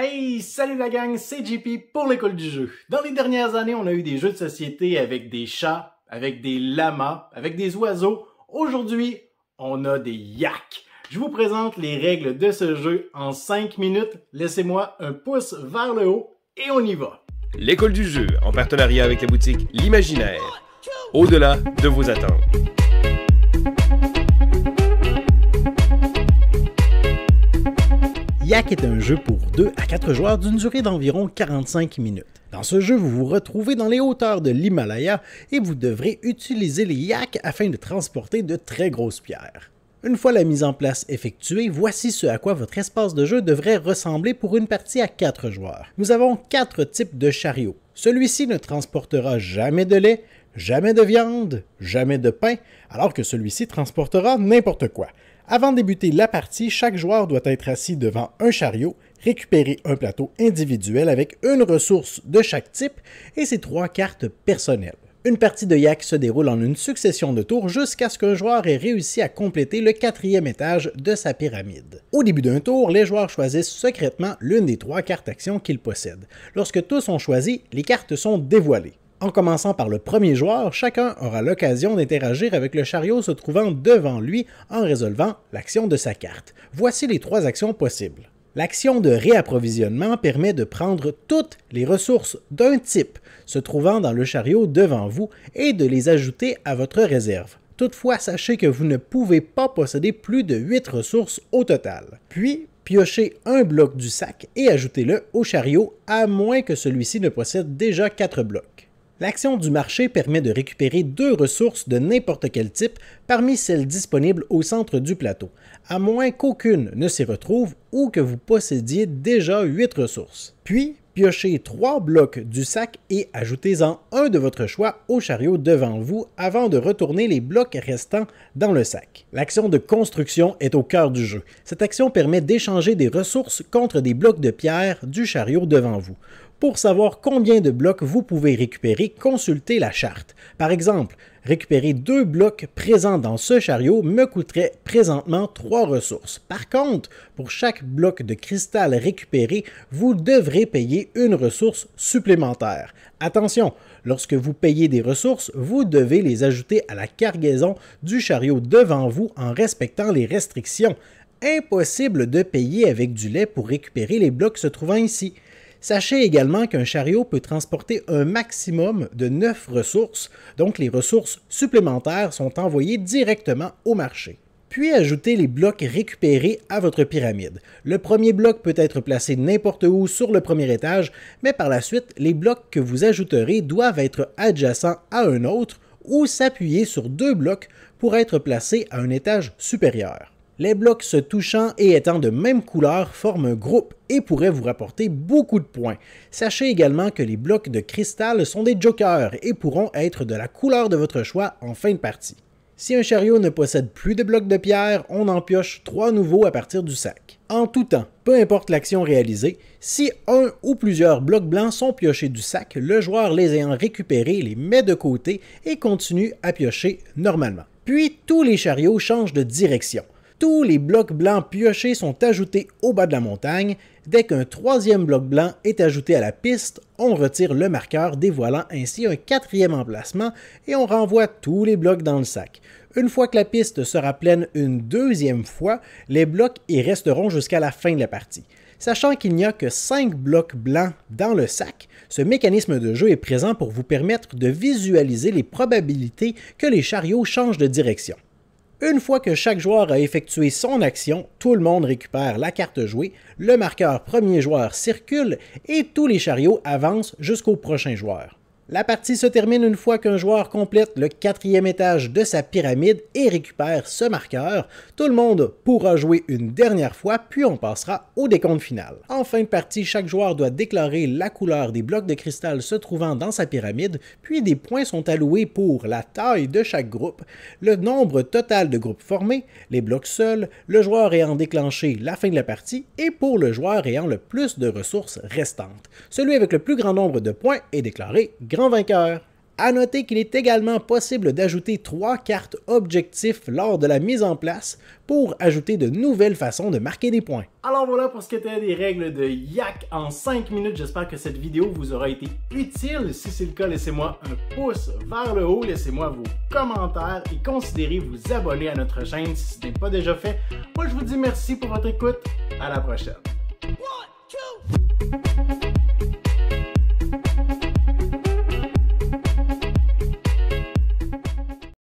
Hey, salut la gang, c'est JP pour l'école du jeu. Dans les dernières années, on a eu des jeux de société avec des chats, avec des lamas, avec des oiseaux. Aujourd'hui, on a des yaks. Je vous présente les règles de ce jeu en 5 minutes. Laissez-moi un pouce vers le haut et on y va. L'école du jeu, en partenariat avec la boutique L'Imaginaire. Au-delà de vos attentes. Yak est un jeu pour 2 à 4 joueurs d'une durée d'environ 45 minutes. Dans ce jeu, vous vous retrouvez dans les hauteurs de l'Himalaya et vous devrez utiliser les yaks afin de transporter de très grosses pierres. Une fois la mise en place effectuée, voici ce à quoi votre espace de jeu devrait ressembler pour une partie à 4 joueurs. Nous avons 4 types de chariots. Celui-ci ne transportera jamais de lait, jamais de viande, jamais de pain, alors que celui-ci transportera n'importe quoi. Avant de débuter la partie, chaque joueur doit être assis devant un chariot, récupérer un plateau individuel avec une ressource de chaque type et ses 3 cartes personnelles. Une partie de yak se déroule en une succession de tours jusqu'à ce qu'un joueur ait réussi à compléter le 4e étage de sa pyramide. Au début d'un tour, les joueurs choisissent secrètement l'une des 3 cartes actions qu'ils possèdent. Lorsque tous ont choisi, les cartes sont dévoilées. En commençant par le premier joueur, chacun aura l'occasion d'interagir avec le chariot se trouvant devant lui en résolvant l'action de sa carte. Voici les 3 actions possibles. L'action de réapprovisionnement permet de prendre toutes les ressources d'un type se trouvant dans le chariot devant vous et de les ajouter à votre réserve. Toutefois, sachez que vous ne pouvez pas posséder plus de 8 ressources au total. Puis, piochez un bloc du sac et ajoutez-le au chariot à moins que celui-ci ne possède déjà 4 blocs. L'action du marché permet de récupérer 2 ressources de n'importe quel type parmi celles disponibles au centre du plateau, à moins qu'aucune ne s'y retrouve ou que vous possédiez déjà 8 ressources. Puis, piochez 3 blocs du sac et ajoutez-en un de votre choix au chariot devant vous avant de retourner les blocs restants dans le sac. L'action de construction est au cœur du jeu. Cette action permet d'échanger des ressources contre des blocs de pierre du chariot devant vous. Pour savoir combien de blocs vous pouvez récupérer, consultez la charte. Par exemple, récupérer 2 blocs présents dans ce chariot me coûterait présentement 3 ressources. Par contre, pour chaque bloc de cristal récupéré, vous devrez payer une ressource supplémentaire. Attention, lorsque vous payez des ressources, vous devez les ajouter à la cargaison du chariot devant vous en respectant les restrictions. Impossible de payer avec du lait pour récupérer les blocs se trouvant ici. Sachez également qu'un chariot peut transporter un maximum de 9 ressources, donc les ressources supplémentaires sont envoyées directement au marché. Puis ajoutez les blocs récupérés à votre pyramide. Le premier bloc peut être placé n'importe où sur le premier étage, mais par la suite, les blocs que vous ajouterez doivent être adjacents à un autre ou s'appuyer sur 2 blocs pour être placés à un étage supérieur. Les blocs se touchant et étant de même couleur forment un groupe et pourraient vous rapporter beaucoup de points. Sachez également que les blocs de cristal sont des jokers et pourront être de la couleur de votre choix en fin de partie. Si un chariot ne possède plus de blocs de pierre, on en pioche 3 nouveaux à partir du sac. En tout temps, peu importe l'action réalisée, si un ou plusieurs blocs blancs sont piochés du sac, le joueur les ayant récupérés les met de côté et continue à piocher normalement. Puis tous les chariots changent de direction. Tous les blocs blancs piochés sont ajoutés au bas de la montagne. Dès qu'un 3e bloc blanc est ajouté à la piste, on retire le marqueur dévoilant ainsi un 4e emplacement et on renvoie tous les blocs dans le sac. Une fois que la piste sera pleine une 2e fois, les blocs y resteront jusqu'à la fin de la partie. Sachant qu'il n'y a que 5 blocs blancs dans le sac, ce mécanisme de jeu est présent pour vous permettre de visualiser les probabilités que les chariots changent de direction. Une fois que chaque joueur a effectué son action, tout le monde récupère la carte jouée, le marqueur premier joueur circule et tous les chariots avancent jusqu'au prochain joueur. La partie se termine une fois qu'un joueur complète le 4e étage de sa pyramide et récupère ce marqueur. Tout le monde pourra jouer une dernière fois, puis on passera au décompte final. En fin de partie, chaque joueur doit déclarer la couleur des blocs de cristal se trouvant dans sa pyramide, puis des points sont alloués pour la taille de chaque groupe, le nombre total de groupes formés, les blocs seuls, le joueur ayant déclenché la fin de la partie et pour le joueur ayant le plus de ressources restantes. Celui avec le plus grand nombre de points est déclaré grand vainqueur. À noter qu'il est également possible d'ajouter 3 cartes objectifs lors de la mise en place pour ajouter de nouvelles façons de marquer des points. Alors voilà pour ce qui était des règles de Yak en 5 minutes. J'espère que cette vidéo vous aura été utile. Si c'est le cas, laissez-moi un pouce vers le haut, laissez-moi vos commentaires et considérez vous abonner à notre chaîne si ce n'est pas déjà fait. Moi, je vous dis merci pour votre écoute. À la prochaine. 1, 2